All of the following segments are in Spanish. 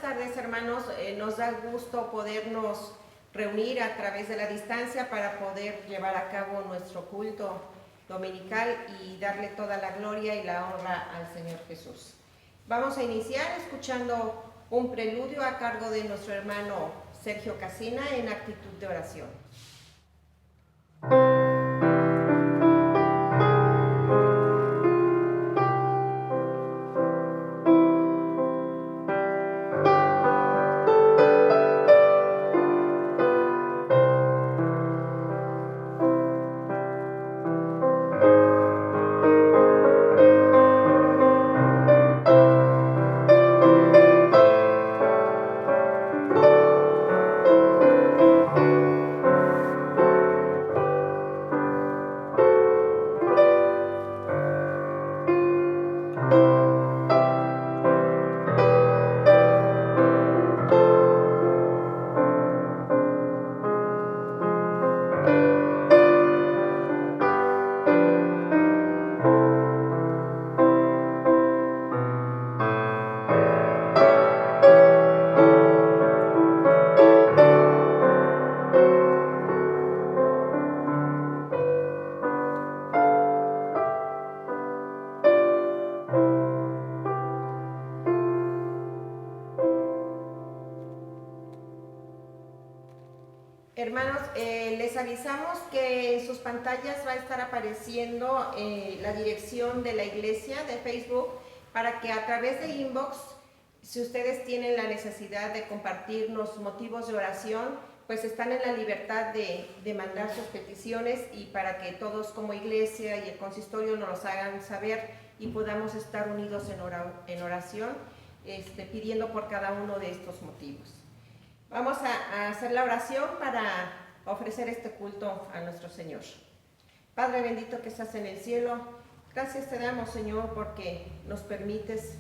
tardes, hermanos. Nos da gusto podernos reunir a través de la distancia para poder llevar a cabo nuestro culto dominical y darle toda la gloria y la honra al Señor Jesús. Vamos a iniciar escuchando un preludio a cargo de nuestro hermano Sergio Casina en actitud de oración. Hermanos, les avisamos que en sus pantallas va a estar apareciendo la dirección de la iglesia de Facebook para que a través de inbox, si ustedes tienen la necesidad de compartirnos motivos de oración, pues están en la libertad de mandar sus peticiones y para que todos como iglesia y el consistorio nos los hagan saber y podamos estar unidos en oración, pidiendo por cada uno de estos motivos. Vamos a hacer la oración para ofrecer este culto a nuestro Señor. Padre bendito que estás en el cielo, gracias te damos, Señor, porque nos permites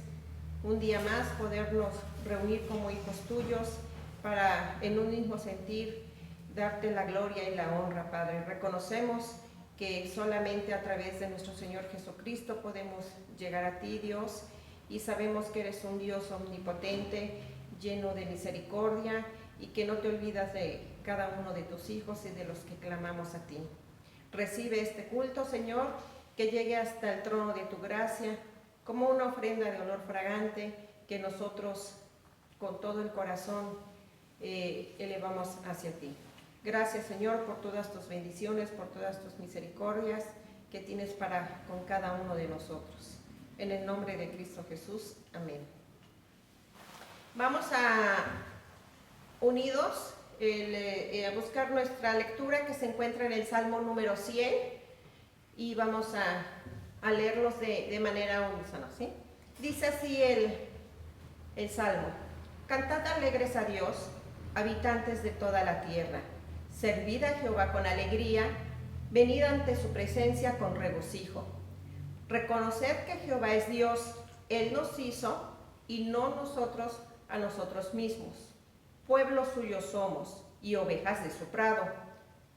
un día más podernos reunir como hijos tuyos para, en un mismo sentir, darte la gloria y la honra, Padre. Reconocemos que solamente a través de nuestro Señor Jesucristo podemos llegar a ti, Dios, y sabemos que eres un Dios omnipotente, lleno de misericordia, y que no te olvidas de cada uno de tus hijos y de los que clamamos a ti. Recibe este culto, Señor, que llegue hasta el trono de tu gracia, como una ofrenda de olor fragante que nosotros con todo el corazón elevamos hacia ti. Gracias, Señor, por todas tus bendiciones, por todas tus misericordias que tienes para con cada uno de nosotros. En el nombre de Cristo Jesús, amén. Vamos unidos a buscar nuestra lectura que se encuentra en el Salmo número 100 y vamos a leerlos de manera unísona, ¿sí? Dice así el Salmo: Cantad alegres a Dios, habitantes de toda la tierra, servid a Jehová con alegría, venid ante su presencia con regocijo. Reconoced que Jehová es Dios, Él nos hizo y no nosotros a nosotros mismos. Pueblo suyo somos y ovejas de su prado.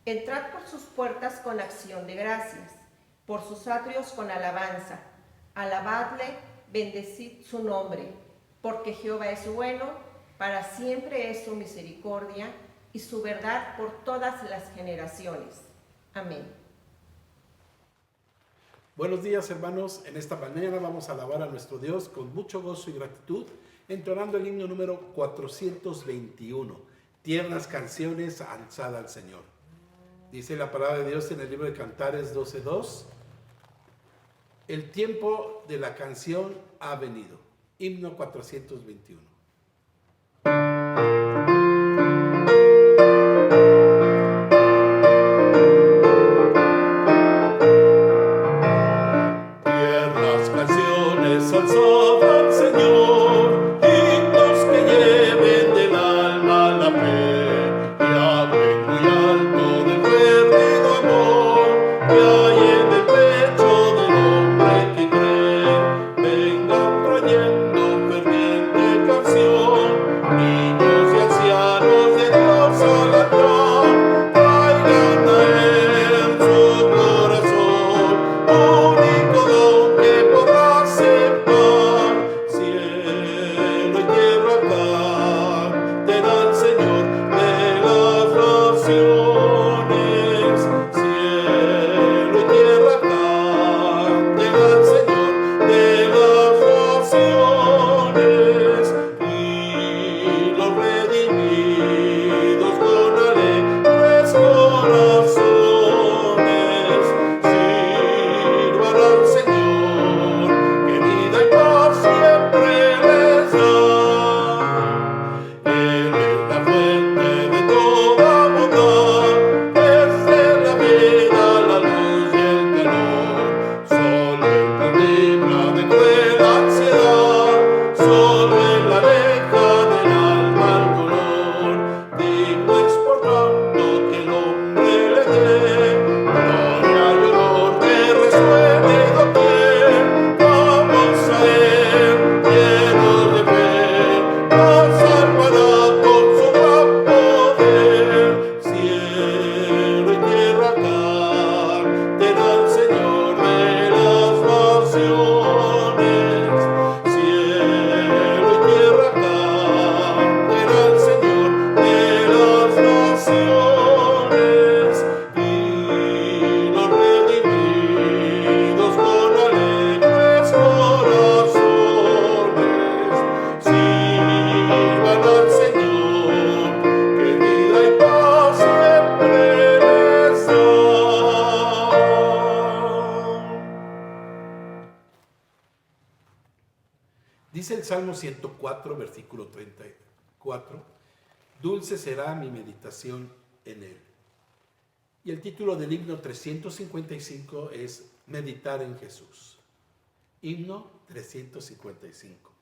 Entrad por sus puertas con acción de gracias, por sus atrios con alabanza. Alabadle, bendecid su nombre, porque Jehová es bueno, para siempre es su misericordia y su verdad por todas las generaciones. Amén. Buenos días, hermanos. En esta mañana vamos a alabar a nuestro Dios con mucho gozo y gratitud, entonando el himno número 421, Tiernas canciones alzada al Señor. Dice la palabra de Dios en el libro de Cantares 12:2, el tiempo de la canción ha venido. Himno 421. Vengan trayendo ferviente canción. Dice el Salmo 104, versículo 34, dulce será mi meditación en él. Y el título del himno 355 es Meditar en Jesús. Himno 355.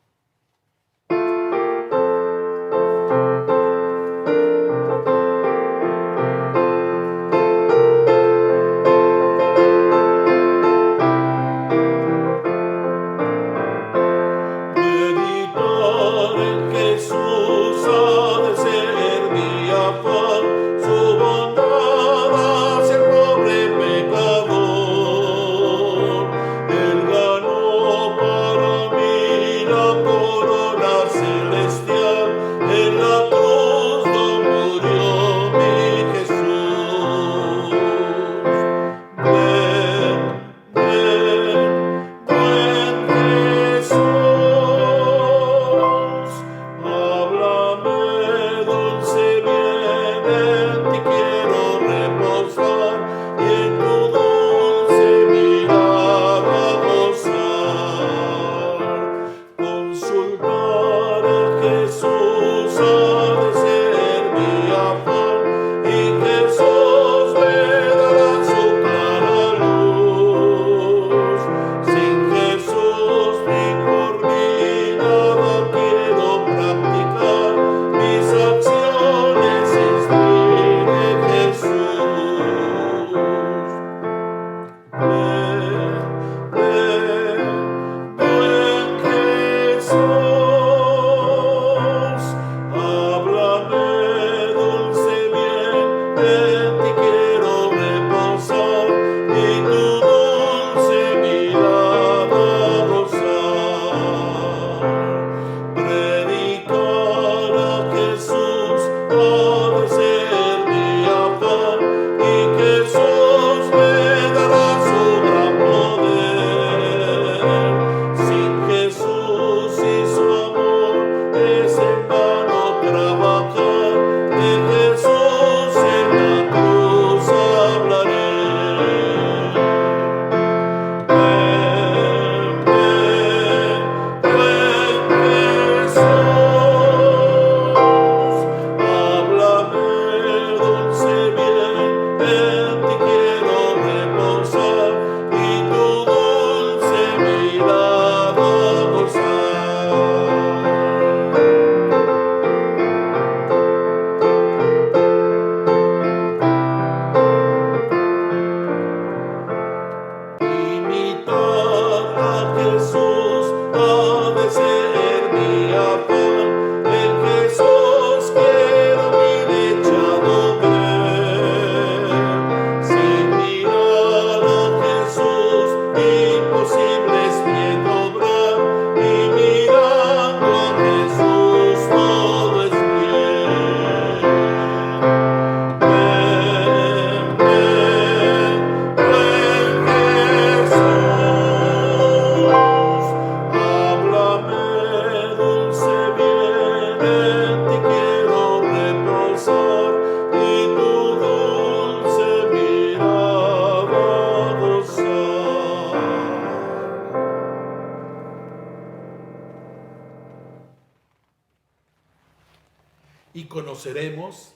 Y conoceremos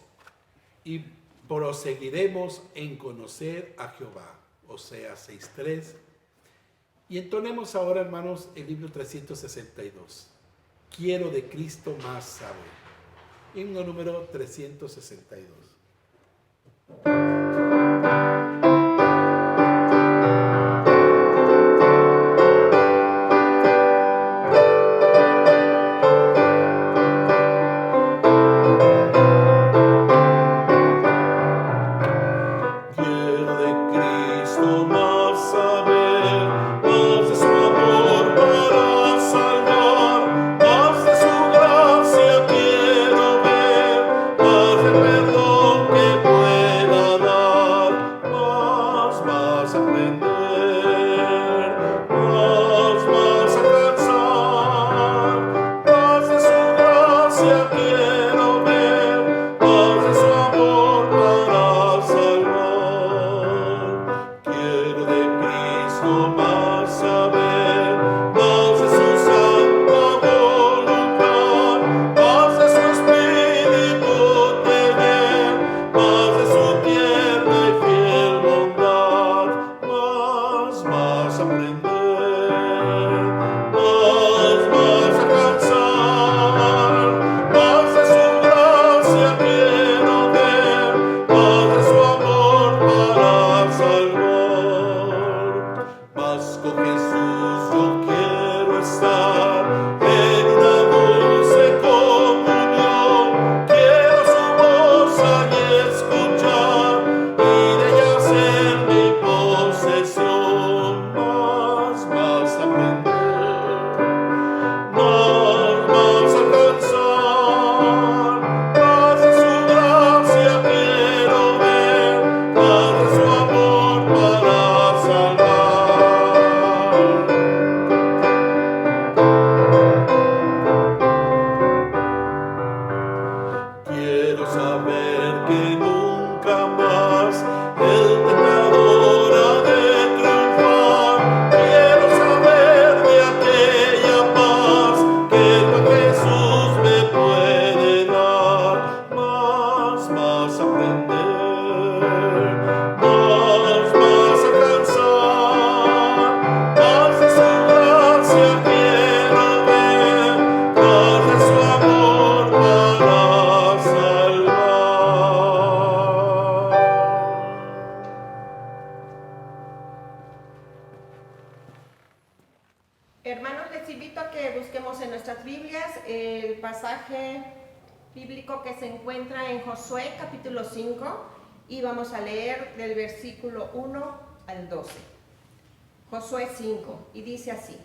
y proseguiremos en conocer a Jehová. Oseas 6:3. Y entonemos ahora, hermanos, el libro 362. Quiero de Cristo más saber. Himno número 362. Perdón. Hermanos, les invito a que busquemos en nuestras Biblias el pasaje bíblico que se encuentra en Josué capítulo 5 y vamos a leer del versículo 1 al 12. Josué 5, y dice así: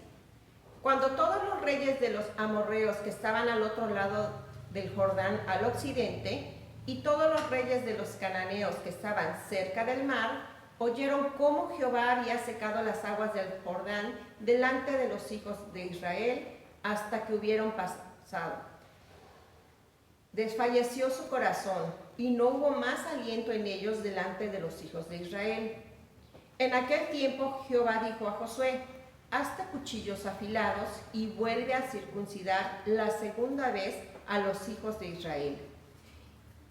Cuando todos los reyes de los amorreos que estaban al otro lado del Jordán al occidente y todos los reyes de los cananeos que estaban cerca del mar oyeron cómo Jehová había secado las aguas del Jordán delante de los hijos de Israel hasta que hubieron pasado, desfalleció su corazón y no hubo más aliento en ellos delante de los hijos de Israel. En aquel tiempo Jehová dijo a Josué: hazte cuchillos afilados y vuelve a circuncidar la segunda vez a los hijos de Israel.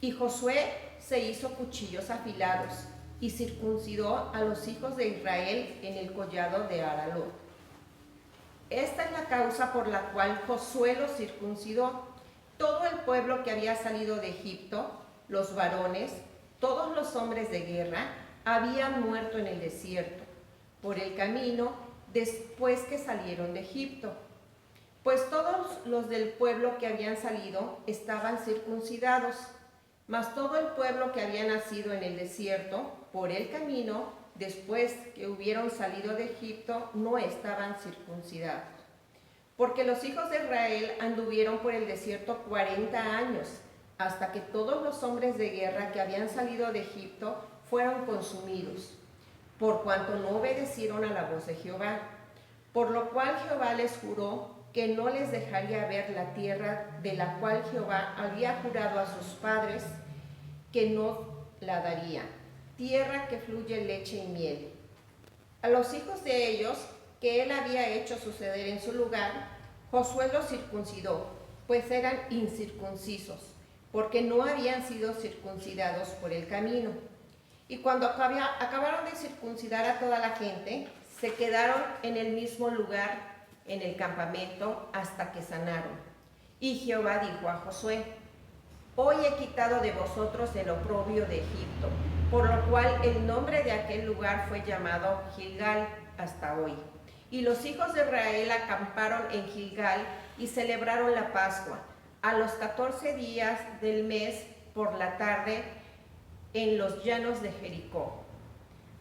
Y Josué se hizo cuchillos afilados y circuncidó a los hijos de Israel en el collado de Aralot. Esta es la causa por la cual Josué los circuncidó. Todo el pueblo que había salido de Egipto, los varones, todos los hombres de guerra, habían muerto en el desierto, por el camino, después que salieron de Egipto. Pues todos los del pueblo que habían salido estaban circuncidados, mas todo el pueblo que había nacido en el desierto, por el camino, después que hubieron salido de Egipto, no estaban circuncidados. Porque los hijos de Israel anduvieron por el desierto 40 años, hasta que todos los hombres de guerra que habían salido de Egipto fueron consumidos, por cuanto no obedecieron a la voz de Jehová. Por lo cual Jehová les juró que no les dejaría ver la tierra de la cual Jehová había jurado a sus padres que no la daría, tierra que fluye leche y miel. A los hijos de ellos, que él había hecho suceder en su lugar, Josué los circuncidó, pues eran incircuncisos, porque no habían sido circuncidados por el camino. Y cuando acabaron de circuncidar a toda la gente, se quedaron en el mismo lugar en el campamento hasta que sanaron. Y Jehová dijo a Josué: hoy he quitado de vosotros el oprobio de Egipto, por lo cual el nombre de aquel lugar fue llamado Gilgal hasta hoy. Y los hijos de Israel acamparon en Gilgal y celebraron la Pascua, a los 14 días del mes por la tarde, en los llanos de Jericó.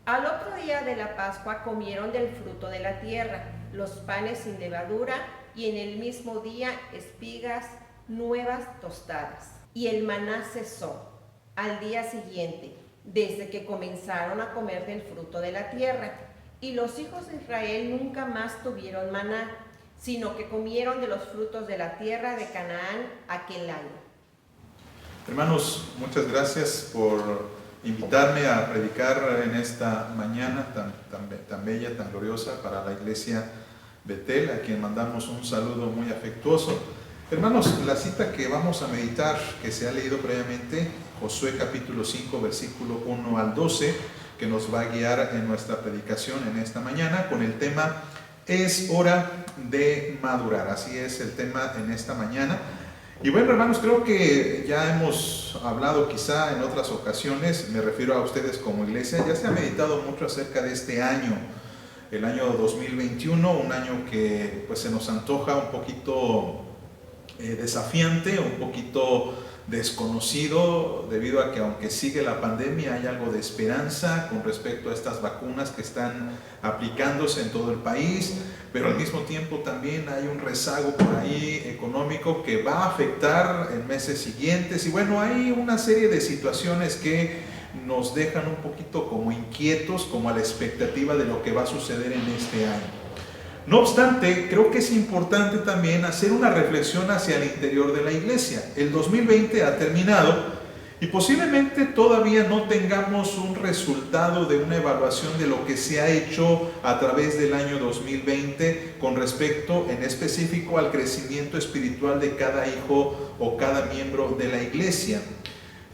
Al otro día de la Pascua comieron del fruto de la tierra, los panes sin levadura, y en el mismo día espigas nuevas tostadas. Y el maná cesó al día siguiente, desde que comenzaron a comer del fruto de la tierra. Y los hijos de Israel nunca más tuvieron maná, sino que comieron de los frutos de la tierra de Canaán aquel año. Hermanos, muchas gracias por invitarme a predicar en esta mañana tan bella, tan gloriosa para la iglesia Betel, a quien mandamos un saludo muy afectuoso. Hermanos, la cita que vamos a meditar, que se ha leído previamente, Josué capítulo 5, versículo 1 al 12, que nos va a guiar en nuestra predicación en esta mañana con el tema "Es hora de madurar". Así es el tema en esta mañana. Y bueno, hermanos, creo que ya hemos hablado quizá en otras ocasiones, me refiero a ustedes como iglesia, ya se ha meditado mucho acerca de este año, el año 2021, un año que pues se nos antoja un poquito desafiante, un poquito desconocido, debido a que aunque sigue la pandemia hay algo de esperanza con respecto a estas vacunas que están aplicándose en todo el país, pero al mismo tiempo también hay un rezago por ahí económico que va a afectar en meses siguientes, y bueno, hay una serie de situaciones que nos dejan un poquito como inquietos, como a la expectativa de lo que va a suceder en este año. No obstante, creo que es importante también hacer una reflexión hacia el interior de la iglesia. El 2020 ha terminado Y posiblemente todavía no tengamos un resultado de una evaluación de lo que se ha hecho a través del año 2020 con respecto en específico al crecimiento espiritual de cada hijo o cada miembro de la iglesia.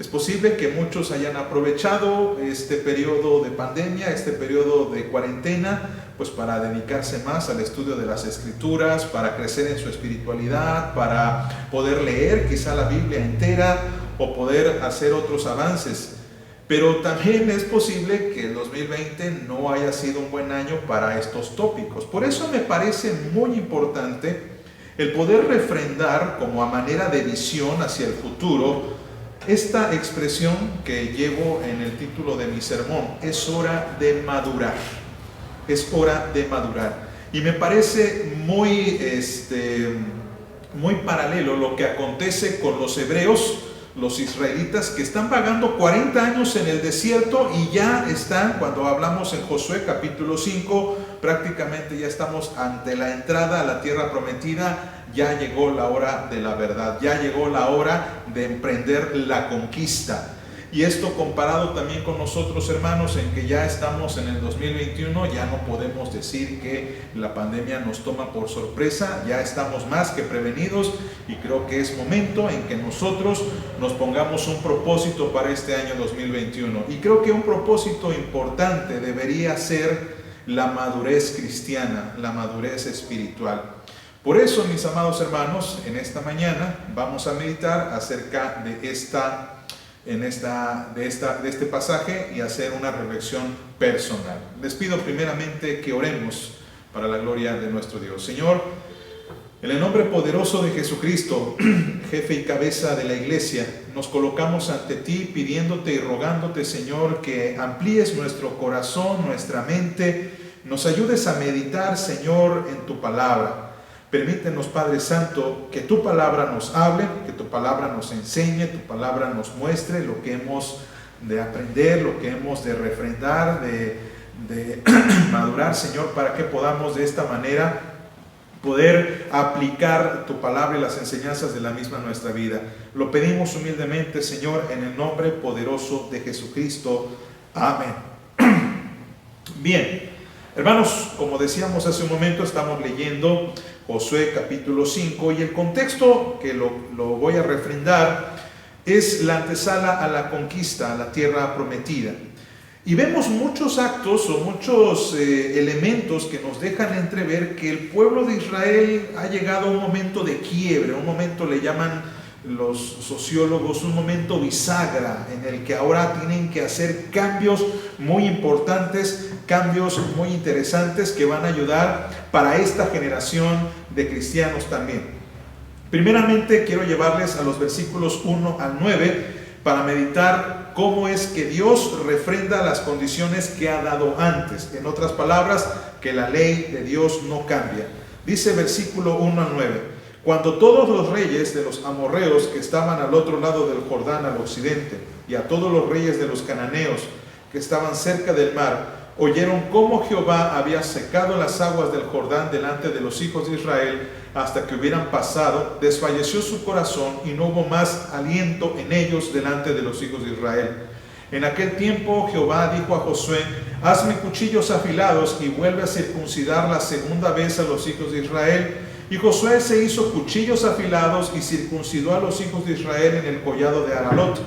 Es posible que muchos hayan aprovechado este periodo de pandemia, este periodo de cuarentena, pues para dedicarse más al estudio de las Escrituras, para crecer en su espiritualidad, para poder leer quizá la Biblia entera o poder hacer otros avances. Pero también es posible que el 2020 no haya sido un buen año para estos tópicos. Por eso me parece muy importante el poder refrendar como a manera de visión hacia el futuro esta expresión que llevo en el título de mi sermón: es hora de madurar. Es hora de madurar. Y me parece muy paralelo lo que acontece con los hebreos, los israelitas, que están vagando 40 años en el desierto y ya están, cuando hablamos en Josué capítulo 5, prácticamente ya estamos ante la entrada a la tierra prometida. Ya llegó la hora de la verdad, ya llegó la hora de emprender la conquista. Y esto comparado también con nosotros, hermanos, en que ya estamos en el 2021, ya no podemos decir que la pandemia nos toma por sorpresa, ya estamos más que prevenidos y creo que es momento en que nosotros nos pongamos un propósito para este año 2021. Y creo que un propósito importante debería ser la madurez cristiana, la madurez espiritual. Por eso, mis amados hermanos, en esta mañana vamos a meditar acerca de este pasaje y hacer una reflexión personal. Les pido primeramente que oremos para la gloria de nuestro Dios. Señor, en el nombre poderoso de Jesucristo, jefe y cabeza de la iglesia, nos colocamos ante ti pidiéndote y rogándote, Señor, que amplíes nuestro corazón, nuestra mente, nos ayudes a meditar, Señor, en tu palabra. Permítenos, Padre Santo, que tu palabra nos hable, que tu palabra nos enseñe, tu palabra nos muestre lo que hemos de aprender, lo que hemos de refrendar, de madurar, Señor, para que podamos de esta manera poder aplicar tu palabra y las enseñanzas de la misma en nuestra vida. Lo pedimos humildemente, Señor, en el nombre poderoso de Jesucristo. Amén. Bien, hermanos, como decíamos hace un momento, estamos leyendo Josué capítulo 5 y el contexto que lo voy a refrendar es la antesala a la conquista, a la tierra prometida. Y vemos muchos actos o muchos elementos que nos dejan entrever que el pueblo de Israel ha llegado a un momento de quiebre, un momento, le llaman los sociólogos, un momento bisagra en el que ahora tienen que hacer cambios muy importantes, cambios muy interesantes que van a ayudar para esta generación de cristianos también. Primeramente quiero llevarles a los versículos 1 al 9 para meditar cómo es que Dios refrenda las condiciones que ha dado antes. En otras palabras, que la ley de Dios no cambia. Dice versículo 1 al 9. Cuando todos los reyes de los amorreos que estaban al otro lado del Jordán al occidente, y a todos los reyes de los cananeos que estaban cerca del mar, oyeron cómo Jehová había secado las aguas del Jordán delante de los hijos de Israel hasta que hubieran pasado, desfalleció su corazón y no hubo más aliento en ellos delante de los hijos de Israel. En aquel tiempo Jehová dijo a Josué: hazme cuchillos afilados y vuelve a circuncidar la segunda vez a los hijos de Israel. Y Josué se hizo cuchillos afilados y circuncidó a los hijos de Israel en el collado de Aralot.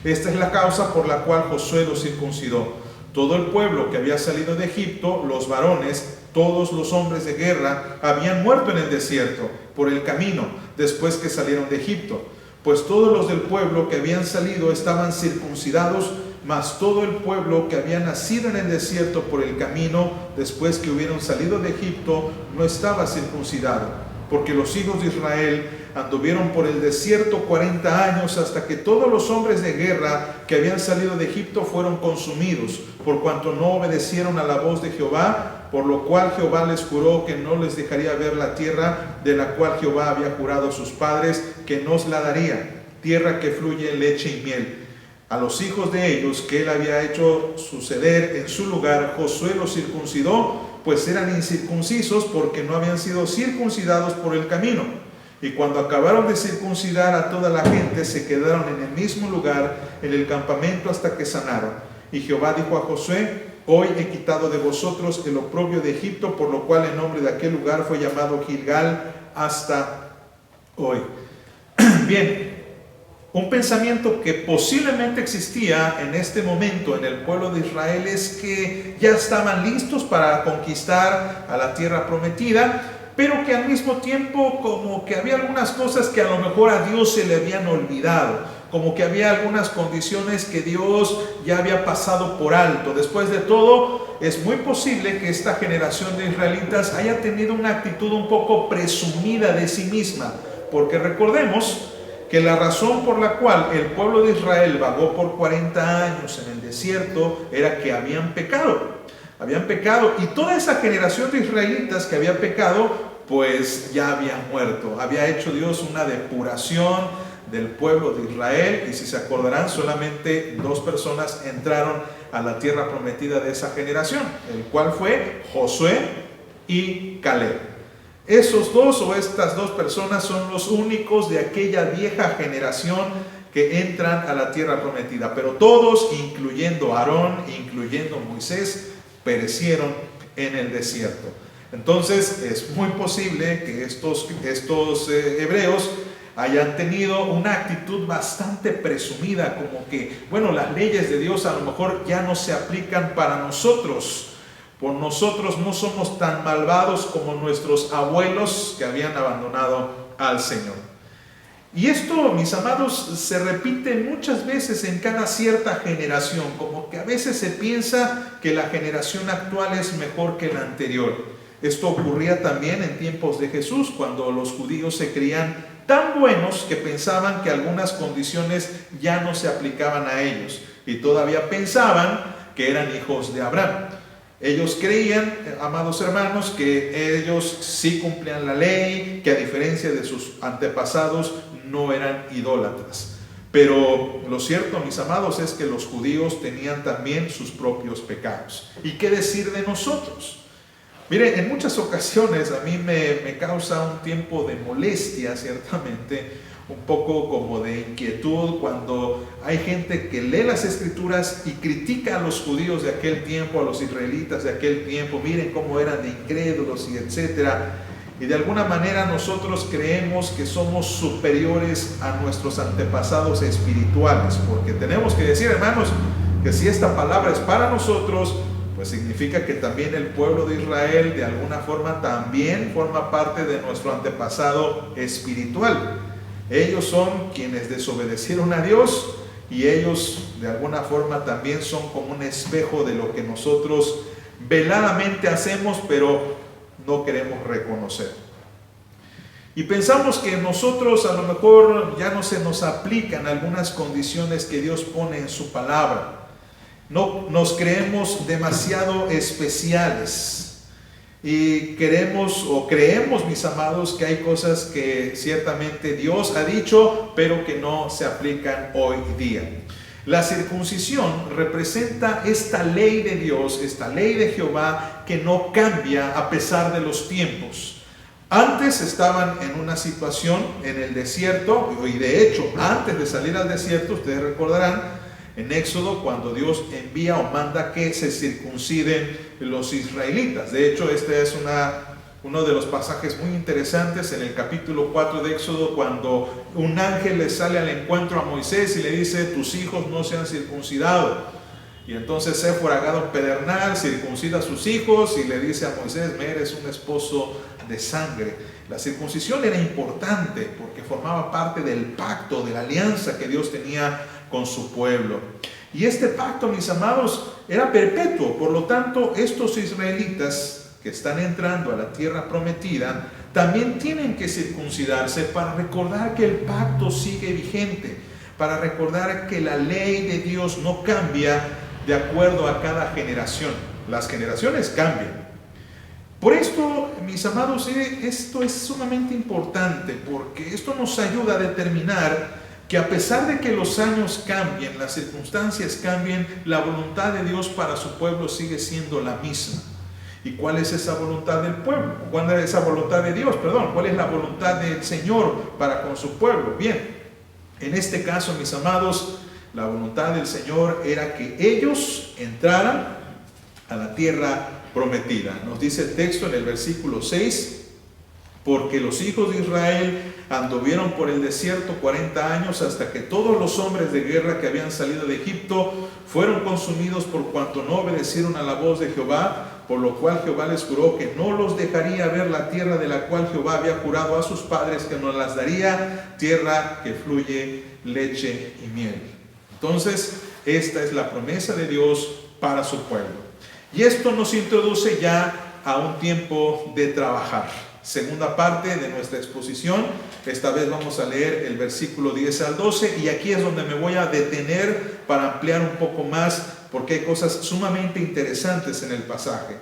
Esta es la causa por la cual Josué los circuncidó. Todo el pueblo que había salido de Egipto, los varones, todos los hombres de guerra, habían muerto en el desierto, por el camino, después que salieron de Egipto. Pues todos los del pueblo que habían salido estaban circuncidados, mas todo el pueblo que había nacido en el desierto por el camino, después que hubieron salido de Egipto, no estaba circuncidado, porque los hijos de Israel anduvieron por el desierto 40 años hasta que todos los hombres de guerra que habían salido de Egipto fueron consumidos, por cuanto no obedecieron a la voz de Jehová, por lo cual Jehová les juró que no les dejaría ver la tierra de la cual Jehová había jurado a sus padres que nos la daría, tierra que fluye en leche y miel. A los hijos de ellos que él había hecho suceder en su lugar, Josué los circuncidó, pues eran incircuncisos porque no habían sido circuncidados por el camino. Y cuando acabaron de circuncidar a toda la gente, se quedaron en el mismo lugar, en el campamento, hasta que sanaron. Y Jehová dijo a Josué: hoy he quitado de vosotros el oprobio de Egipto, por lo cual el nombre de aquel lugar fue llamado Gilgal hasta hoy. Bien, un pensamiento que posiblemente existía en este momento en el pueblo de Israel es que ya estaban listos para conquistar a la tierra prometida, pero que al mismo tiempo como que había algunas cosas que a lo mejor a Dios se le habían olvidado, como que había algunas condiciones que Dios ya había pasado por alto. Después de todo, es muy posible que esta generación de israelitas haya tenido una actitud un poco presumida de sí misma, porque recordemos que la razón por la cual el pueblo de Israel vagó por 40 años en el desierto era que habían pecado, y toda esa generación de israelitas que había pecado, pues ya había muerto. Había hecho Dios una depuración del pueblo de Israel, y si se acordarán, solamente 2 personas entraron a la tierra prometida de esa generación, el cual fue Josué y Caleb. Esos dos o estas 2 personas son los únicos de aquella vieja generación que entran a la tierra prometida, pero todos, incluyendo Aarón, incluyendo Moisés, perecieron en el desierto. Entonces es muy posible que estos hebreos hayan tenido una actitud bastante presumida, como que, bueno, las leyes de Dios a lo mejor ya no se aplican para nosotros. Por nosotros no somos tan malvados como nuestros abuelos que habían abandonado al Señor. Y esto, mis amados, se repite muchas veces en cada cierta generación, como que a veces se piensa que la generación actual es mejor que la anterior. Esto ocurría también en tiempos de Jesús, cuando los judíos se creían tan buenos que pensaban que algunas condiciones ya no se aplicaban a ellos, y todavía pensaban que eran hijos de Abraham. Ellos creían, amados hermanos, que ellos sí cumplían la ley, que a diferencia de sus antepasados no eran idólatras. Pero lo cierto, mis amados, es que los judíos tenían también sus propios pecados. ¿Y qué decir de nosotros? Mire, en muchas ocasiones a mí me causa un tiempo de molestia, ciertamente, un poco como de inquietud, cuando hay gente que lee las Escrituras y critica a los judíos de aquel tiempo, a los israelitas de aquel tiempo. Miren cómo eran de incrédulos y etcétera. Y de alguna manera nosotros creemos que somos superiores a nuestros antepasados espirituales, porque tenemos que decir, hermanos, que si esta palabra es para nosotros, pues significa que también el pueblo de Israel de alguna forma también forma parte de nuestro antepasado espiritual. Ellos son quienes desobedecieron a Dios, y ellos de alguna forma también son como un espejo de lo que nosotros veladamente hacemos, pero no queremos reconocer. Y pensamos que nosotros a lo mejor ya no se nos aplican algunas condiciones que Dios pone en su palabra. No nos creemos demasiado especiales. Y creemos, mis amados, que hay cosas que ciertamente Dios ha dicho, pero que no se aplican hoy día. La circuncisión representa esta ley de Dios, esta ley de Jehová, que no cambia a pesar de los tiempos. Antes estaban en una situación en el desierto, y de hecho, antes de salir al desierto, ustedes recordarán, en Éxodo, cuando Dios envía o manda que se circunciden los israelitas. De hecho, este es uno de los pasajes muy interesantes en el capítulo 4 de Éxodo, cuando un ángel le sale al encuentro a Moisés y le dice: tus hijos no se han circuncidado. Y entonces Séfora agarra un pedernal, circuncida a sus hijos y le dice a Moisés: me eres un esposo de sangre. La circuncisión era importante porque formaba parte del pacto, de la alianza que Dios tenía con su pueblo. Y este pacto, mis amados, era perpetuo. Por lo tanto, estos israelitas que están entrando a la tierra prometida también tienen que circuncidarse para recordar que el pacto sigue vigente, para recordar que la ley de Dios no cambia de acuerdo a cada generación. Las generaciones cambian. Por esto, mis amados, esto es sumamente importante, porque esto nos ayuda a determinar que a pesar de que los años cambien, las circunstancias cambien, la voluntad de Dios para su pueblo sigue siendo la misma. ¿Y cuál es esa voluntad del pueblo? ¿Cuál es esa voluntad de Dios? Perdón, ¿cuál es la voluntad del Señor para con su pueblo? Bien, en este caso, mis amados, la voluntad del Señor era que ellos entraran a la tierra prometida. Nos dice el texto en el versículo 6, porque los hijos de Israel anduvieron por el desierto 40 años hasta que todos los hombres de guerra que habían salido de Egipto fueron consumidos por cuanto no obedecieron a la voz de Jehová, por lo cual Jehová les juró que no los dejaría ver la tierra de la cual Jehová había jurado a sus padres que nos las daría, tierra que fluye leche y miel. Entonces, esta es la promesa de Dios para su pueblo. Y esto nos introduce ya a un tiempo de trabajar. Segunda parte de nuestra exposición. Esta vez vamos a leer el versículo 10 al 12 y aquí es donde me voy a detener para ampliar un poco más porque hay cosas sumamente interesantes en el pasaje.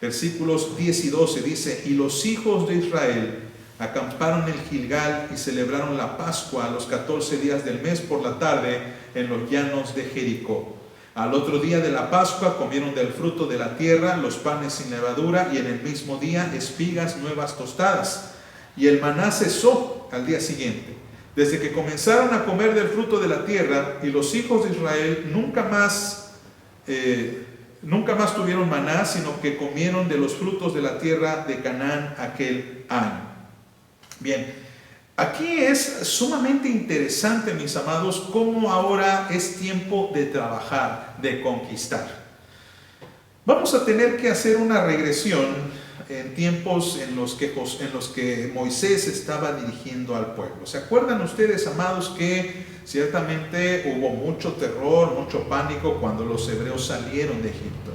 Versículos 10 y 12 dice: y los hijos de Israel acamparon en Gilgal y celebraron la Pascua a los 14 días del mes por la tarde en los llanos de Jericó. Al otro día de la Pascua comieron del fruto de la tierra, los panes sin levadura, y en el mismo día espigas nuevas tostadas. Y el maná cesó al día siguiente. Desde que comenzaron a comer del fruto de la tierra, y los hijos de Israel nunca más tuvieron maná, sino que comieron de los frutos de la tierra de Canaán aquel año. Bien. Aquí es sumamente interesante, mis amados, cómo ahora es tiempo de trabajar, de conquistar. Vamos a tener que hacer una regresión en tiempos en los que Moisés estaba dirigiendo al pueblo. ¿Se acuerdan ustedes, amados, que ciertamente hubo mucho terror, mucho pánico cuando los hebreos salieron de Egipto?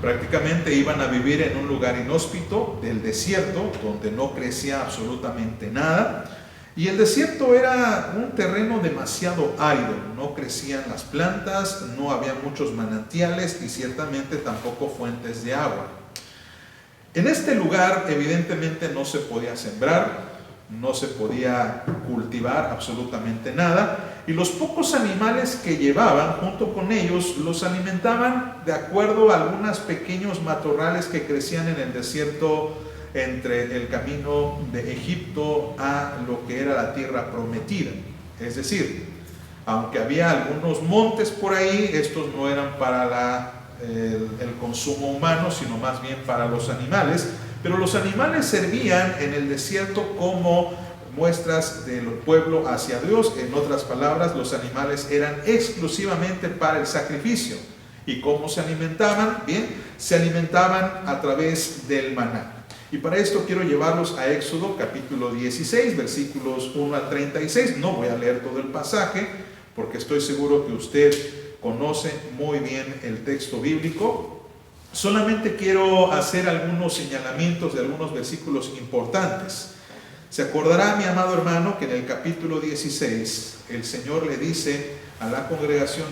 Prácticamente iban a vivir en un lugar inhóspito del desierto, donde no crecía absolutamente nada. Y el desierto era un terreno demasiado árido, no crecían las plantas, no había muchos manantiales y ciertamente tampoco fuentes de agua. En este lugar evidentemente no se podía sembrar, no se podía cultivar absolutamente nada, y los pocos animales que llevaban junto con ellos los alimentaban de acuerdo a algunos pequeños matorrales que crecían en el desierto entre el camino de Egipto a lo que era la tierra prometida. Es decir, aunque había algunos montes por ahí, estos no eran para el consumo humano, sino más bien para los animales, pero los animales servían en el desierto como muestras del pueblo hacia Dios. En otras palabras, los animales eran exclusivamente para el sacrificio. ¿Y cómo se alimentaban? Bien, se alimentaban a través del maná. Y para esto quiero llevarlos a Éxodo capítulo 16, versículos 1 al 36. No voy a leer todo el pasaje porque estoy seguro que usted conoce muy bien el texto bíblico. Solamente quiero hacer algunos señalamientos de algunos versículos importantes. Se acordará, mi amado hermano, que en el capítulo 16 el Señor le dice a la congregación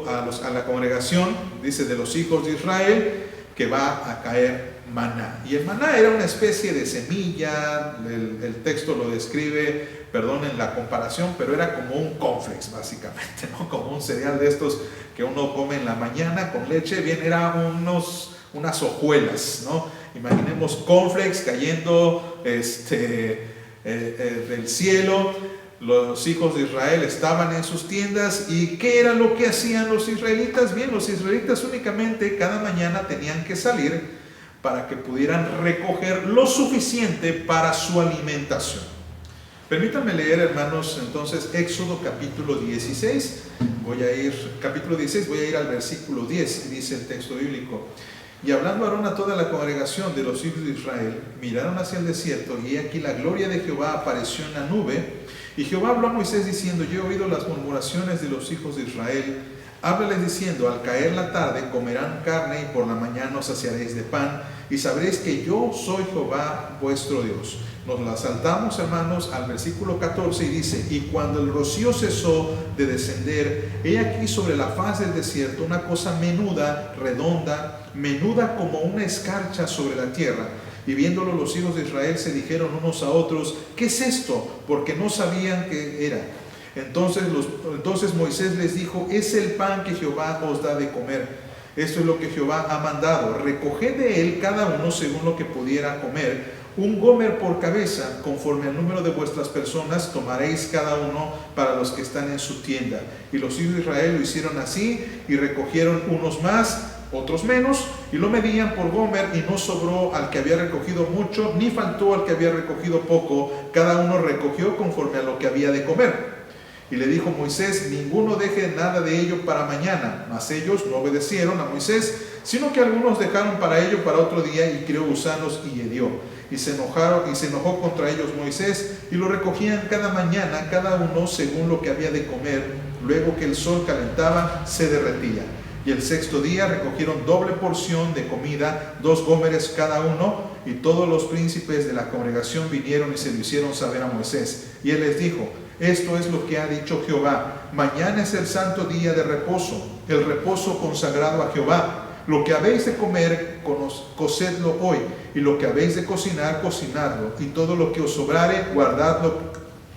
a la congregación, dice, de los hijos de Israel, que va a caer maná. Y el maná era una especie de semilla, el texto lo describe, perdonen la comparación, pero era como un cornflakes básicamente, ¿no? Como un cereal de estos que uno come en la mañana con leche. Bien, eran unas hojuelas, ¿no? Imaginemos cornflakes cayendo del cielo. Los hijos de Israel estaban en sus tiendas. ¿Y qué era lo que hacían los israelitas? Bien, los israelitas únicamente cada mañana tenían que salir para que pudieran recoger lo suficiente para su alimentación. Permítanme leer, hermanos, entonces Éxodo capítulo 16. Capítulo 16, voy a ir al versículo 10, dice el texto bíblico. Y hablando Aarón a toda la congregación de los hijos de Israel, miraron hacia el desierto, y aquí la gloria de Jehová apareció en la nube. Y Jehová habló a Moisés diciendo: yo he oído las murmuraciones de los hijos de Israel. Háblales diciendo: al caer la tarde comerán carne, y por la mañana os saciaréis de pan, y sabréis que yo soy Jehová vuestro Dios. Nos la saltamos, hermanos, al versículo 14 y dice: y cuando el rocío cesó de descender, he aquí sobre la faz del desierto una cosa menuda, redonda, menuda como una escarcha sobre la tierra. Y viéndolo los hijos de Israel se dijeron unos a otros: ¿qué es esto? Porque no sabían qué era. Entonces Moisés les dijo: es el pan que Jehová os da de comer. Esto es lo que Jehová ha mandado: recoged de él cada uno según lo que pudiera comer, un gomer por cabeza, conforme al número de vuestras personas tomaréis cada uno para los que están en su tienda. Y los hijos de Israel lo hicieron así, y recogieron unos más, otros menos, y lo medían por gomer, y no sobró al que había recogido mucho, ni faltó al que había recogido poco. Cada uno recogió conforme a lo que había de comer. Y le dijo Moisés: ninguno deje nada de ello para mañana. Mas ellos no obedecieron a Moisés, sino que algunos dejaron para ello para otro día, y crió gusanos y hedió. Y se enojó contra ellos Moisés, y lo recogían cada mañana, cada uno según lo que había de comer. Luego que el sol calentaba, se derretía. Y el sexto día recogieron doble porción de comida, 2 gómeres cada uno, y todos los príncipes de la congregación vinieron y se lo hicieron saber a Moisés. Y él les dijo: esto es lo que ha dicho Jehová: mañana es el santo día de reposo, el reposo consagrado a Jehová. Lo que habéis de comer, cocedlo hoy, y lo que habéis de cocinar, cocinadlo, y todo lo que os sobrare, guardadlo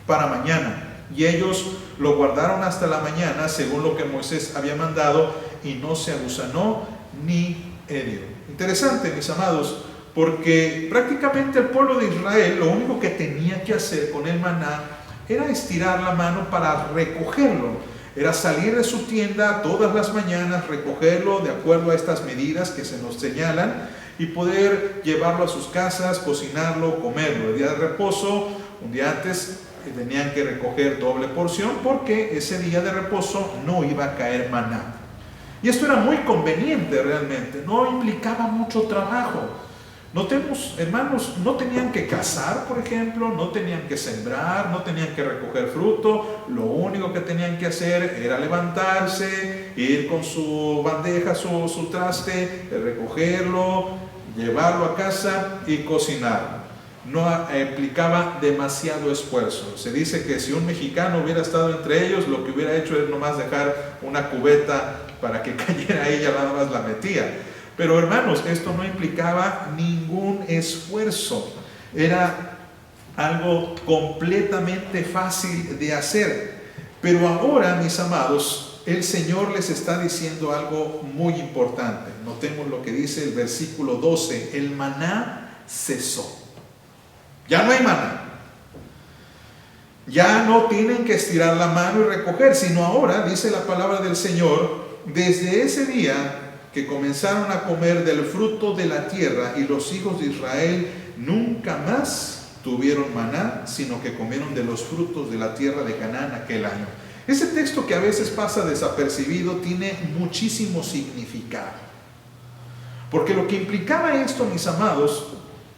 para mañana. Y ellos lo guardaron hasta la mañana, según lo que Moisés había mandado, y no se agusanó ni hedió. Interesante, mis amados, porque prácticamente el pueblo de Israel lo único que tenía que hacer con el maná era estirar la mano para recogerlo. Era salir de su tienda todas las mañanas, recogerlo de acuerdo a estas medidas que se nos señalan, y poder llevarlo a sus casas, cocinarlo, comerlo. El día de reposo, un día antes, tenían que recoger doble porción, porque ese día de reposo no iba a caer maná. Y esto era muy conveniente realmente, no implicaba mucho trabajo. Notemos, hermanos, no tenían que cazar, por ejemplo, no tenían que sembrar, no tenían que recoger fruto. Lo único que tenían que hacer era levantarse, ir con su bandeja, su traste, recogerlo, llevarlo a casa y cocinarlo. No implicaba demasiado esfuerzo. Se dice que si un mexicano hubiera estado entre ellos, lo que hubiera hecho es nomás dejar una cubeta para que cayera ella, nada más la metía. Pero hermanos, esto no implicaba ningún esfuerzo. Era algo completamente fácil de hacer. Pero ahora, mis amados, el Señor les está diciendo algo muy importante. Notemos lo que dice el versículo 12. El maná cesó. Ya no hay maná. Ya no tienen que estirar la mano y recoger, sino ahora, dice la palabra del Señor, desde ese día que comenzaron a comer del fruto de la tierra, y los hijos de Israel nunca más tuvieron maná, sino que comieron de los frutos de la tierra de Canaán aquel año. Ese texto, que a veces pasa desapercibido, tiene muchísimo significado. Porque lo que implicaba esto, mis amados,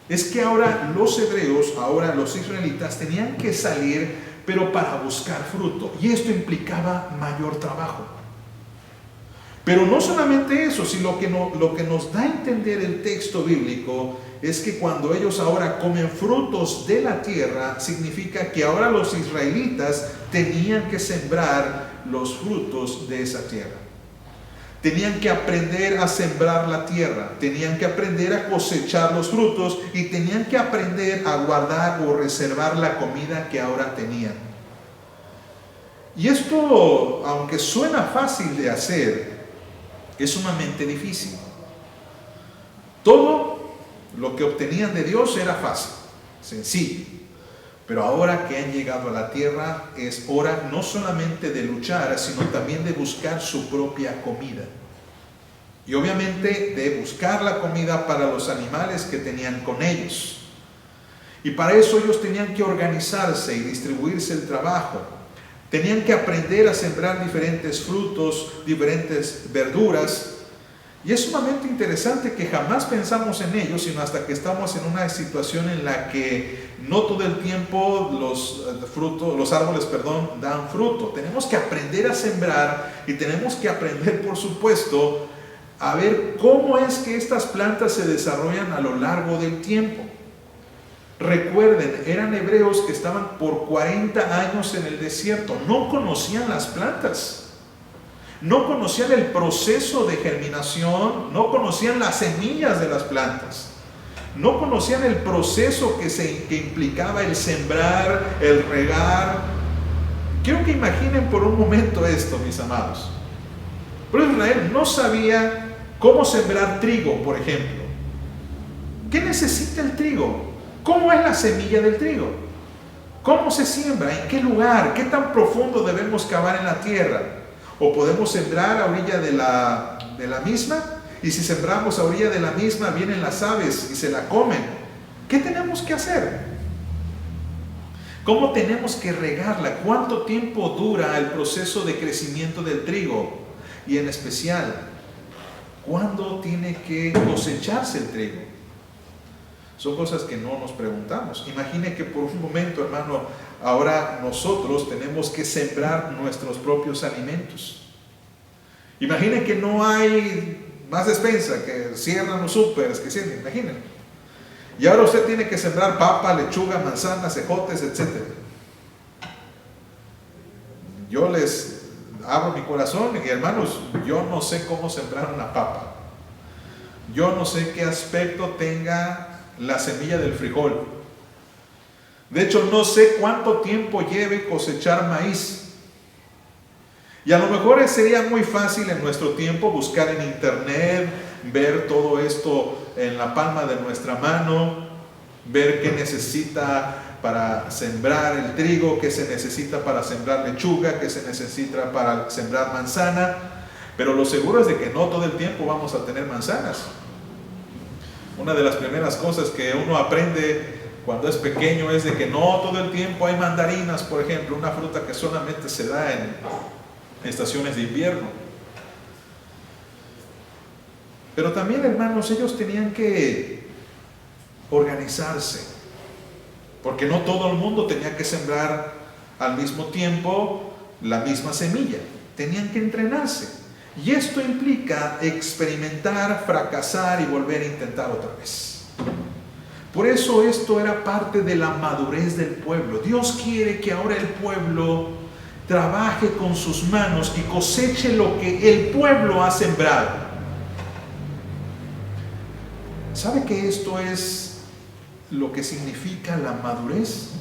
es que ahora los hebreos, ahora los israelitas, tenían que salir, pero para buscar fruto. Y esto implicaba mayor trabajo. Pero no solamente eso, sino lo que nos da a entender el texto bíblico es que cuando ellos ahora comen frutos de la tierra, significa que ahora los israelitas tenían que sembrar los frutos de esa tierra. Tenían que aprender a sembrar la tierra, tenían que aprender a cosechar los frutos, y tenían que aprender a guardar o reservar la comida que ahora tenían. Y esto, aunque suena fácil de hacer, es sumamente difícil. Todo lo que obtenían de Dios era fácil, sencillo. Pero ahora que han llegado a la tierra, es hora no solamente de luchar, sino también de buscar su propia comida. Y obviamente de buscar la comida para los animales que tenían con ellos. Y para eso ellos tenían que organizarse y distribuirse el trabajo. Tenían que aprender a sembrar diferentes frutos, diferentes verduras. Y es sumamente interesante que jamás pensamos en ello, sino hasta que estamos en una situación en la que no todo el tiempo los árboles dan fruto. Tenemos que aprender a sembrar, y tenemos que aprender, por supuesto, a ver cómo es que estas plantas se desarrollan a lo largo del tiempo. Recuerden, eran hebreos que estaban por 40 años en el desierto. No conocían las plantas, no conocían el proceso de germinación, no conocían las semillas de las plantas, no conocían el proceso que implicaba el sembrar, el regar. Quiero que imaginen por un momento esto, mis amados. Pero Israel no sabía ¿Cómo sembrar trigo, por ejemplo? ¿Qué necesita el trigo? ¿Cómo es la semilla del trigo? ¿Cómo se siembra? ¿En qué lugar? ¿Qué tan profundo debemos cavar en la tierra? ¿O podemos sembrar a orilla de la misma? Y si sembramos a orilla de la misma, vienen las aves y se la comen. ¿Qué tenemos que hacer? ¿Cómo tenemos que regarla? ¿Cuánto tiempo dura el proceso de crecimiento del trigo? Y en especial, ¿cuándo tiene que cosecharse el trigo? Son cosas que no nos preguntamos. Imagine que por un momento, hermano, ahora nosotros tenemos que sembrar nuestros propios alimentos. Imagine que no hay más despensa, que cierran los súperes, que cierran, imaginen. Y ahora usted tiene que sembrar papa, lechuga, manzanas, ejotes, etc. Yo les abro mi corazón y hermanos, yo no sé cómo sembrar una papa. Yo no sé qué aspecto tenga la semilla del frijol. De hecho, no sé cuánto tiempo lleve cosechar maíz. Y a lo mejor sería muy fácil en nuestro tiempo buscar en internet, ver todo esto en la palma de nuestra mano, ver qué necesita para sembrar el trigo, qué se necesita para sembrar lechuga, qué se necesita para sembrar manzana. Pero lo seguro es de que no todo el tiempo vamos a tener manzanas. Una de las primeras cosas que uno aprende cuando es pequeño es de que no todo el tiempo hay mandarinas, por ejemplo, una fruta que solamente se da en estaciones de invierno. Pero también, hermanos, ellos tenían que organizarse, porque no todo el mundo tenía que sembrar al mismo tiempo la misma semilla. Tenían que entrenarse. Y esto implica experimentar, fracasar y volver a intentar otra vez. Por eso esto era parte de la madurez del pueblo. Dios quiere que ahora el pueblo trabaje con sus manos y coseche lo que el pueblo ha sembrado. ¿Sabe que esto es lo que significa la madurez?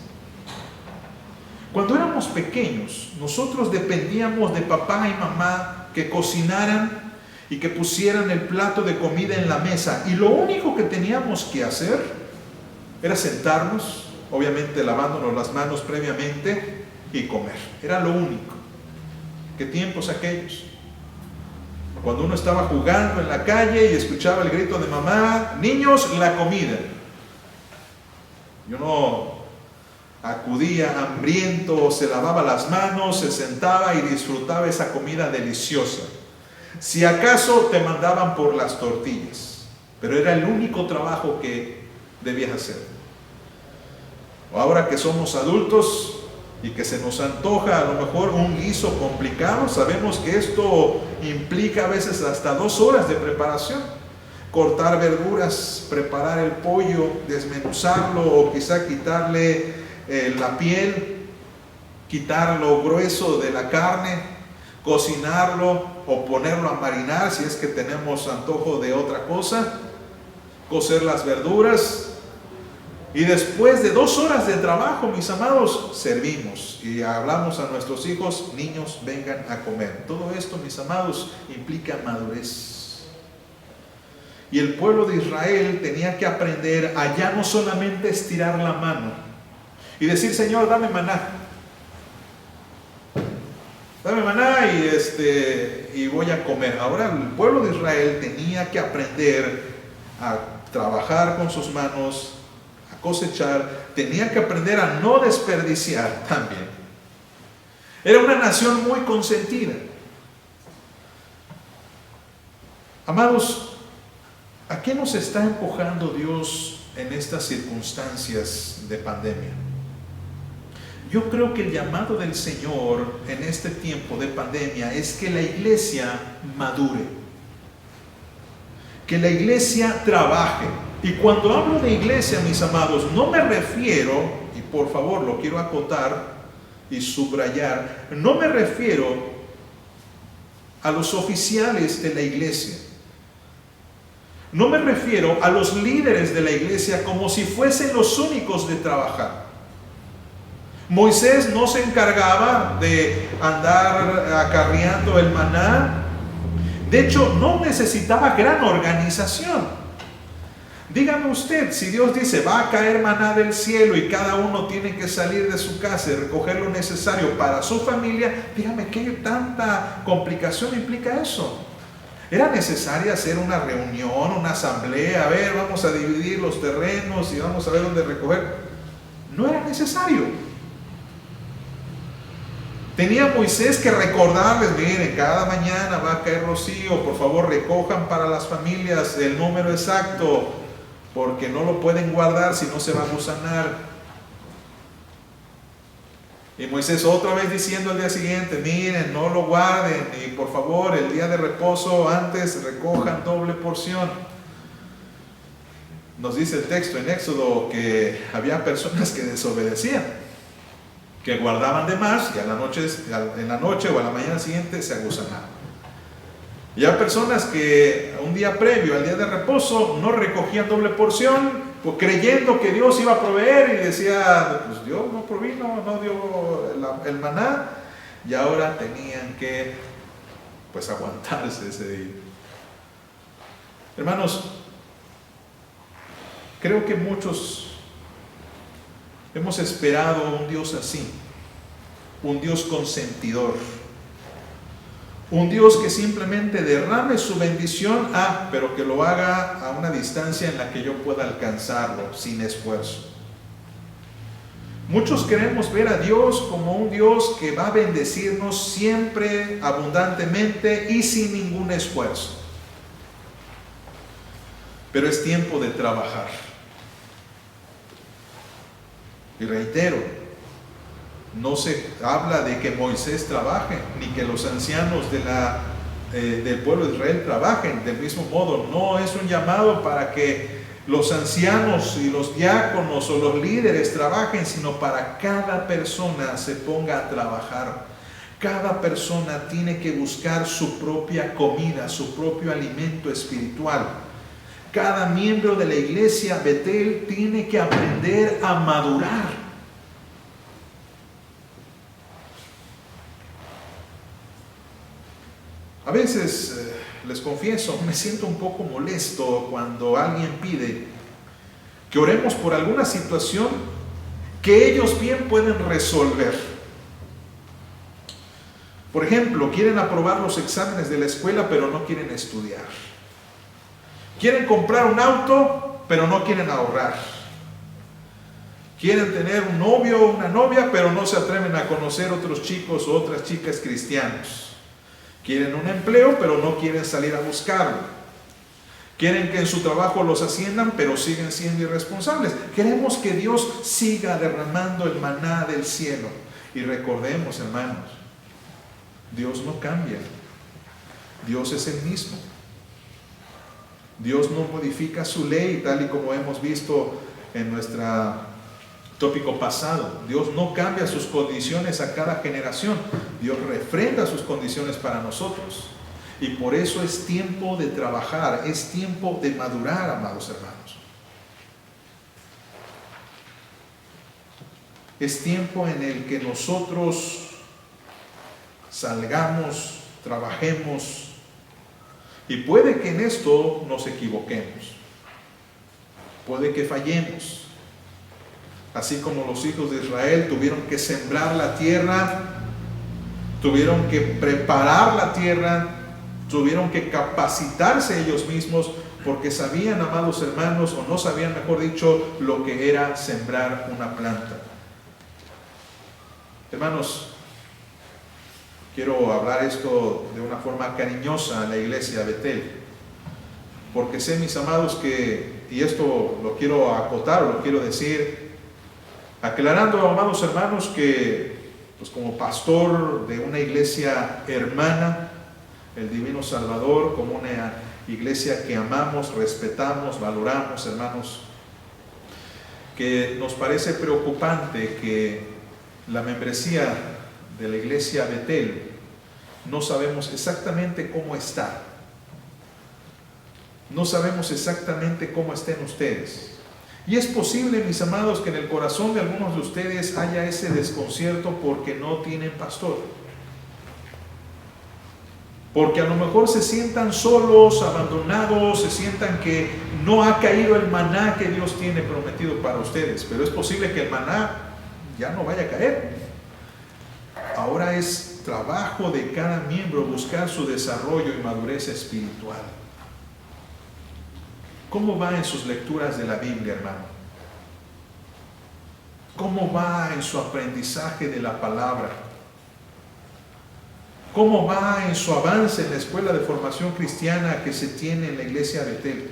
Cuando éramos pequeños, nosotros dependíamos de papá y mamá que cocinaran y que pusieran el plato de comida en la mesa. Y lo único que teníamos que hacer era sentarnos, obviamente lavándonos las manos previamente, y comer. Era lo único. ¿Qué tiempos aquellos? Cuando uno estaba jugando en la calle y escuchaba el grito de mamá, niños, la comida. Y uno acudía hambriento, se lavaba las manos, se sentaba y disfrutaba esa comida deliciosa. Si acaso te mandaban por las tortillas, pero era el único trabajo que debías hacer. Ahora que somos adultos y que se nos antoja a lo mejor un guiso complicado, sabemos que esto implica a veces hasta 2 horas de preparación. Cortar verduras, preparar el pollo, desmenuzarlo o quizá quitarle la piel, quitar lo grueso de la carne, cocinarlo o ponerlo a marinar si es que tenemos antojo de otra cosa, cocer las verduras. Y después de 2 horas de trabajo, mis amados, servimos y hablamos a nuestros hijos, niños, vengan a comer. Todo esto, mis amados, implica madurez. Y el pueblo de Israel tenía que aprender a ya no solamente estirar la mano y decir, Señor, dame maná. Dame maná y voy a comer. Ahora el pueblo de Israel tenía que aprender a trabajar con sus manos, cosechar, tenía que aprender a no desperdiciar también. Era una nación muy consentida. Amados, ¿a qué nos está empujando Dios en estas circunstancias de pandemia? Yo creo que el llamado del Señor en este tiempo de pandemia es que la iglesia madure, que la iglesia trabaje. Y cuando hablo de iglesia, mis amados, no me refiero, y por favor lo quiero acotar y subrayar, no me refiero a los oficiales de la iglesia. No me refiero a los líderes de la iglesia como si fuesen los únicos de trabajar. Moisés no se encargaba de andar acarreando el maná, De hecho, no necesitaba gran organización. Dígame usted, si Dios dice va a caer maná del cielo y cada uno tiene que salir de su casa y recoger lo necesario para su familia, dígame qué tanta complicación implica eso. ¿Era necesaria hacer una reunión, una asamblea? A ver, vamos a dividir los terrenos y vamos a ver dónde recoger. No era necesario. Tenía Moisés que recordarles, miren, cada mañana va a caer rocío, por favor recojan para las familias el número exacto, porque no lo pueden guardar si no se va a gusanar. Y Moisés otra vez diciendo al día siguiente, miren, no lo guarden y por favor el día de reposo antes recojan doble porción. Nos dice el texto en Éxodo que había personas que desobedecían, que guardaban de más y en la noche o a la mañana siguiente se agusanaban. Y hay personas que un día previo al día de reposo no recogían doble porción, pues creyendo que Dios iba a proveer, y decía, pues Dios no provino, no dio el maná, y ahora tenían que pues aguantarse ese día. Hermanos, creo que muchos hemos esperado un Dios así, un Dios consentidor, un Dios que simplemente derrame su bendición, pero que lo haga a una distancia en la que yo pueda alcanzarlo sin esfuerzo. Muchos queremos ver a Dios como un Dios que va a bendecirnos siempre abundantemente y sin ningún esfuerzo. Pero es tiempo de trabajar. Y reitero, no se habla de que Moisés trabaje, ni que los ancianos del pueblo de Israel trabajen del mismo modo. No es un llamado para que los ancianos y los diáconos o los líderes trabajen, sino para cada persona se ponga a trabajar. Cada persona tiene que buscar su propia comida, su propio alimento espiritual. Cada miembro de la iglesia Betel tiene que aprender a madurar. A veces, les confieso, me siento un poco molesto cuando alguien pide que oremos por alguna situación que ellos bien pueden resolver. Por ejemplo, quieren aprobar los exámenes de la escuela, pero no quieren estudiar. Quieren comprar un auto, pero no quieren ahorrar. Quieren tener un novio o una novia, pero no se atreven a conocer otros chicos o otras chicas cristianos. Quieren un empleo, pero no quieren salir a buscarlo. Quieren que en su trabajo los asciendan, pero siguen siendo irresponsables. Queremos que Dios siga derramando el maná del cielo. Y recordemos, hermanos, Dios no cambia. Dios es el mismo. Dios no modifica su ley, tal y como hemos visto en nuestro tópico pasado. Dios no cambia sus condiciones a cada generación. Dios refrenda sus condiciones para nosotros. Y por eso es tiempo de trabajar, es tiempo de madurar, amados hermanos. Es tiempo en el que nosotros salgamos, trabajemos, y puede que en esto nos equivoquemos, puede que fallemos. Así como los hijos de Israel tuvieron que sembrar la tierra, tuvieron que preparar la tierra, tuvieron que capacitarse ellos mismos, porque sabían, amados hermanos, o no sabían, mejor dicho, lo que era sembrar una planta. Hermanos, quiero hablar esto de una forma cariñosa a la iglesia Betel, porque sé, mis amados, que, y esto lo quiero acotar o lo quiero decir, aclarando, amados hermanos, que pues como pastor de una iglesia hermana, el Divino Salvador, como una iglesia que amamos, respetamos, valoramos, hermanos, que nos parece preocupante que la membresía de la iglesia Betel no sabemos exactamente cómo está. No sabemos exactamente cómo estén ustedes. Y es posible, mis amados, que en el corazón de algunos de ustedes haya ese desconcierto porque no tienen pastor. Porque a lo mejor se sientan solos, abandonados, se sientan que no ha caído el maná que Dios tiene prometido para ustedes. Pero es posible que el maná ya no vaya a caer. Ahora es trabajo de cada miembro buscar su desarrollo y madurez espiritual. ¿Cómo va en sus lecturas de la Biblia, hermano? ¿Cómo va en su aprendizaje de la palabra? ¿Cómo va en su avance en la escuela de formación cristiana que se tiene en la iglesia de Betel?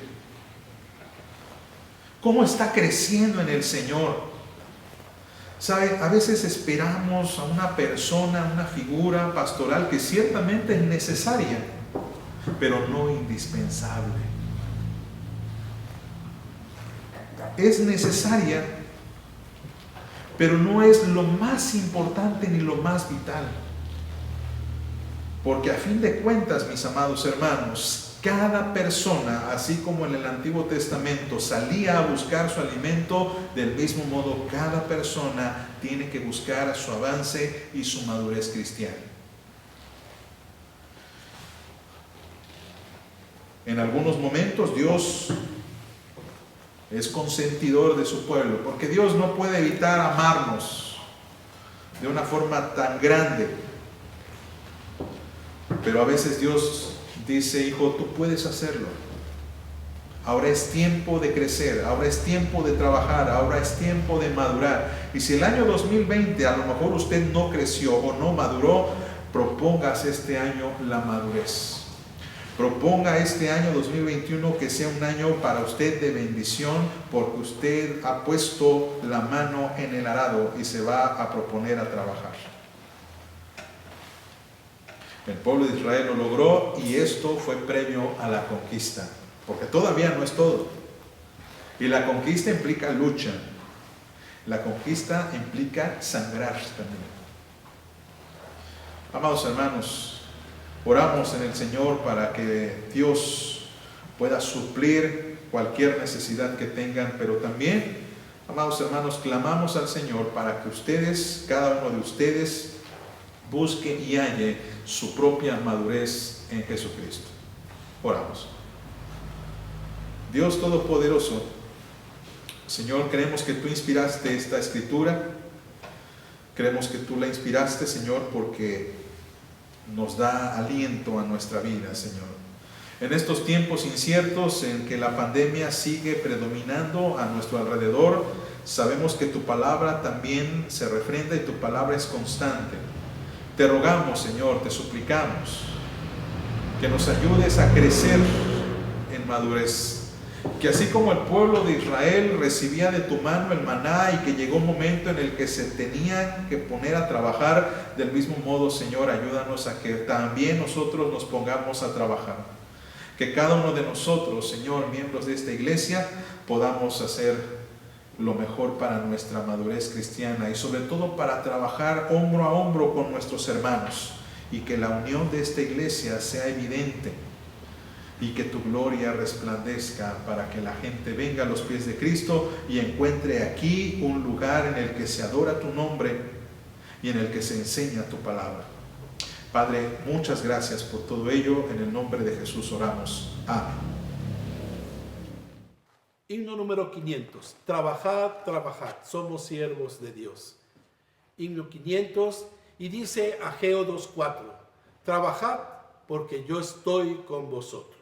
¿Cómo está creciendo en el Señor? ¿Sabe? A veces esperamos a una persona, una figura pastoral que ciertamente es necesaria, pero no indispensable. Es necesaria, pero no es lo más importante ni lo más vital. Porque a fin de cuentas, mis amados hermanos, cada persona, así como en el Antiguo Testamento salía a buscar su alimento, del mismo modo cada persona tiene que buscar su avance y su madurez cristiana. En algunos momentos Dios es consentidor de su pueblo, porque Dios no puede evitar amarnos de una forma tan grande. Pero a veces Dios dice: hijo, tú puedes hacerlo. Ahora es tiempo de crecer, ahora es tiempo de trabajar, ahora es tiempo de madurar. Y si el año 2020 a lo mejor usted no creció o no maduró, propóngase este año la madurez. Proponga este año 2021 que sea un año para usted de bendición, porque usted ha puesto la mano en el arado y se va a proponer a trabajar. El pueblo de Israel lo logró y esto fue previo a la conquista, porque todavía no es todo. Y la conquista implica lucha. La conquista implica sangrar también. Amados hermanos, oramos en el Señor para que Dios pueda suplir cualquier necesidad que tengan, pero también, amados hermanos, clamamos al Señor para que ustedes, cada uno de ustedes, busque y halle su propia madurez en Jesucristo. Oramos. Dios Todopoderoso, Señor, creemos que tú inspiraste esta escritura. Creemos que tú la inspiraste, Señor, porque nos da aliento a nuestra vida, Señor. En estos tiempos inciertos en que la pandemia sigue predominando a nuestro alrededor, sabemos que tu palabra también se refrenda y tu palabra es constante. Te rogamos, Señor, te suplicamos que nos ayudes a crecer en madurez. Que así como el pueblo de Israel recibía de tu mano el maná y que llegó un momento en el que se tenían que poner a trabajar, del mismo modo, Señor, ayúdanos a que también nosotros nos pongamos a trabajar. Que cada uno de nosotros, Señor, miembros de esta iglesia, podamos hacer lo mejor para nuestra madurez cristiana y sobre todo para trabajar hombro a hombro con nuestros hermanos y que la unión de esta iglesia sea evidente y que tu gloria resplandezca para que la gente venga a los pies de Cristo y encuentre aquí un lugar en el que se adora tu nombre y en el que se enseña tu palabra. Padre, muchas gracias por todo ello. En el nombre de Jesús oramos. Amén. Himno número 500. Trabajad, trabajad, somos siervos de Dios. Himno 500 y dice Ageo 2:4. Trabajad porque yo estoy con vosotros.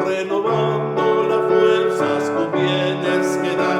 Renovando las fuerzas con bienes que da.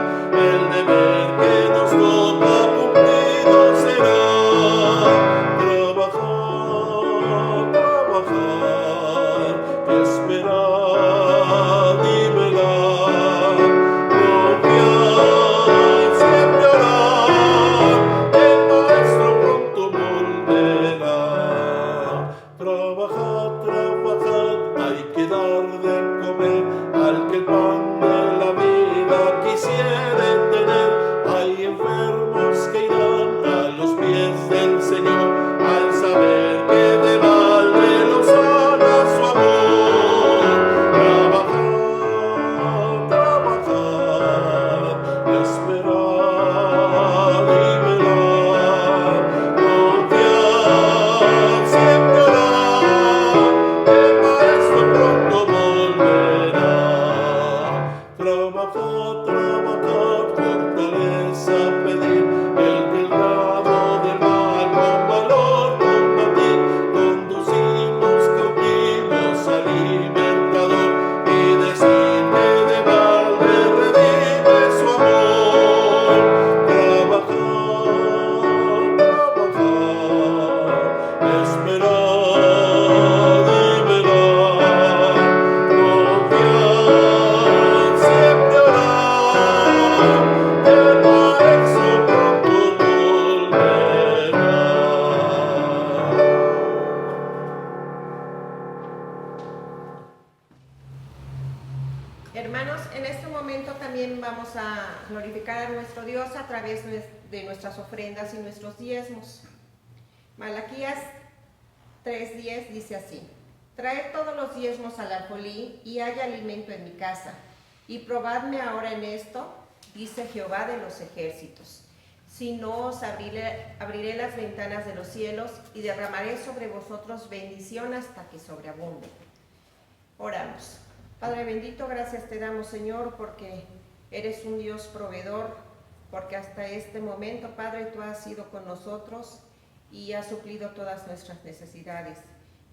Dios a través de nuestras ofrendas y nuestros diezmos. Malaquías 3:10 dice así: traed todos los diezmos al alfolí y haya alimento en mi casa, y probadme ahora en esto, dice Jehová de los ejércitos. Si no, os abriré las ventanas de los cielos y derramaré sobre vosotros bendición hasta que sobreabunde. Oramos. Padre bendito, gracias te damos, Señor, porque eres un Dios proveedor, porque hasta este momento, Padre, tú has sido con nosotros y has suplido todas nuestras necesidades.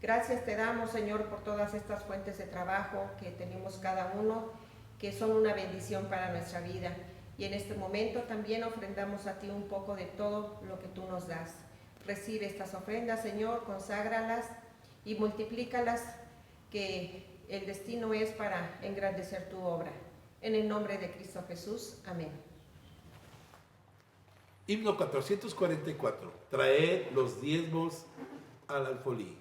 Gracias te damos, Señor, por todas estas fuentes de trabajo que tenemos cada uno, que son una bendición para nuestra vida. Y en este momento también ofrendamos a ti un poco de todo lo que tú nos das. Recibe estas ofrendas, Señor, conságralas y multiplícalas, que el destino es para engrandecer tu obra. En el nombre de Cristo Jesús. Amén. Himno 444. Traed los diezmos al alfolí.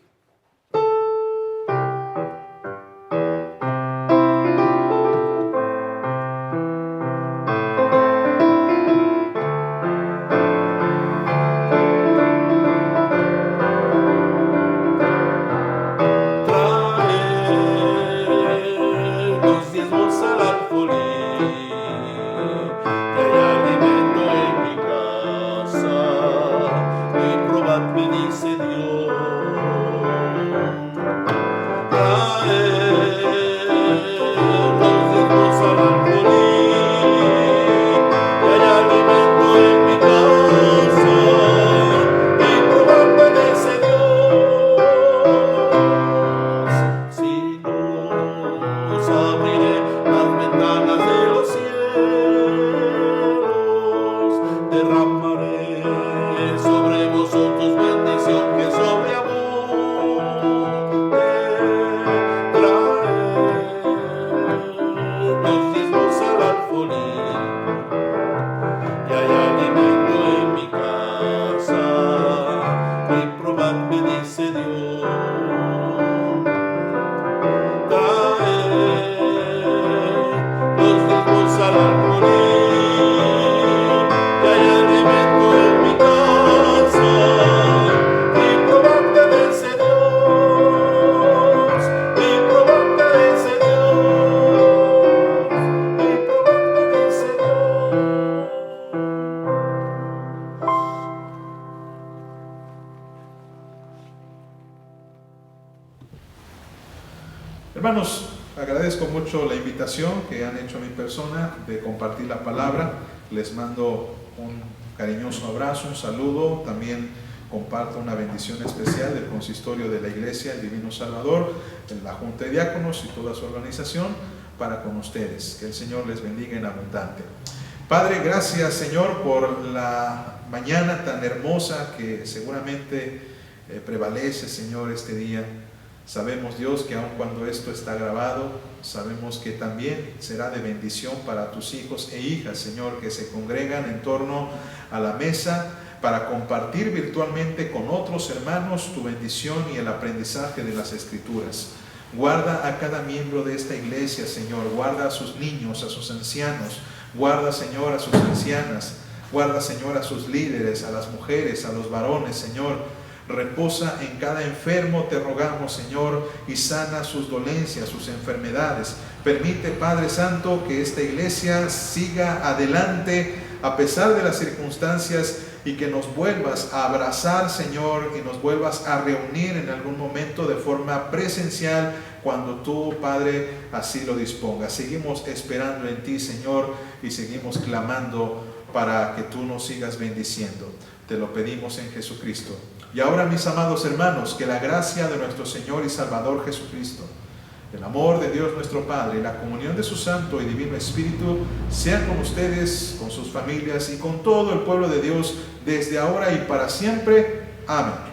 Hermanos, agradezco mucho la invitación que han hecho a mi persona de compartir la palabra. Les mando un cariñoso abrazo, un saludo. También comparto una bendición especial del consistorio de la Iglesia, el Divino Salvador, de la Junta de Diáconos y toda su organización para con ustedes. Que el Señor les bendiga en abundante. Padre, gracias, Señor, por la mañana tan hermosa que seguramente prevalece, Señor, este día. Sabemos, Dios, que aun cuando esto está grabado, sabemos que también será de bendición para tus hijos e hijas, Señor, que se congregan en torno a la mesa para compartir virtualmente con otros hermanos tu bendición y el aprendizaje de las Escrituras. Guarda a cada miembro de esta iglesia, Señor. Guarda a sus niños, a sus ancianos. Guarda, Señor, a sus ancianas. Guarda, Señor, a sus líderes, a las mujeres, a los varones, Señor. Reposa en cada enfermo, te rogamos, Señor, y sana sus dolencias, sus enfermedades. Permite, Padre Santo, que esta iglesia siga adelante a pesar de las circunstancias, y que nos vuelvas a abrazar, Señor, y nos vuelvas a reunir en algún momento de forma presencial cuando tú, Padre, así lo dispongas. Seguimos esperando en ti, Señor, y seguimos clamando para que tú nos sigas bendiciendo. Te lo pedimos en Jesucristo. Y ahora, mis amados hermanos, que la gracia de nuestro Señor y Salvador Jesucristo, el amor de Dios nuestro Padre y la comunión de su Santo y Divino Espíritu sea con ustedes, con sus familias y con todo el pueblo de Dios desde ahora y para siempre. Amén.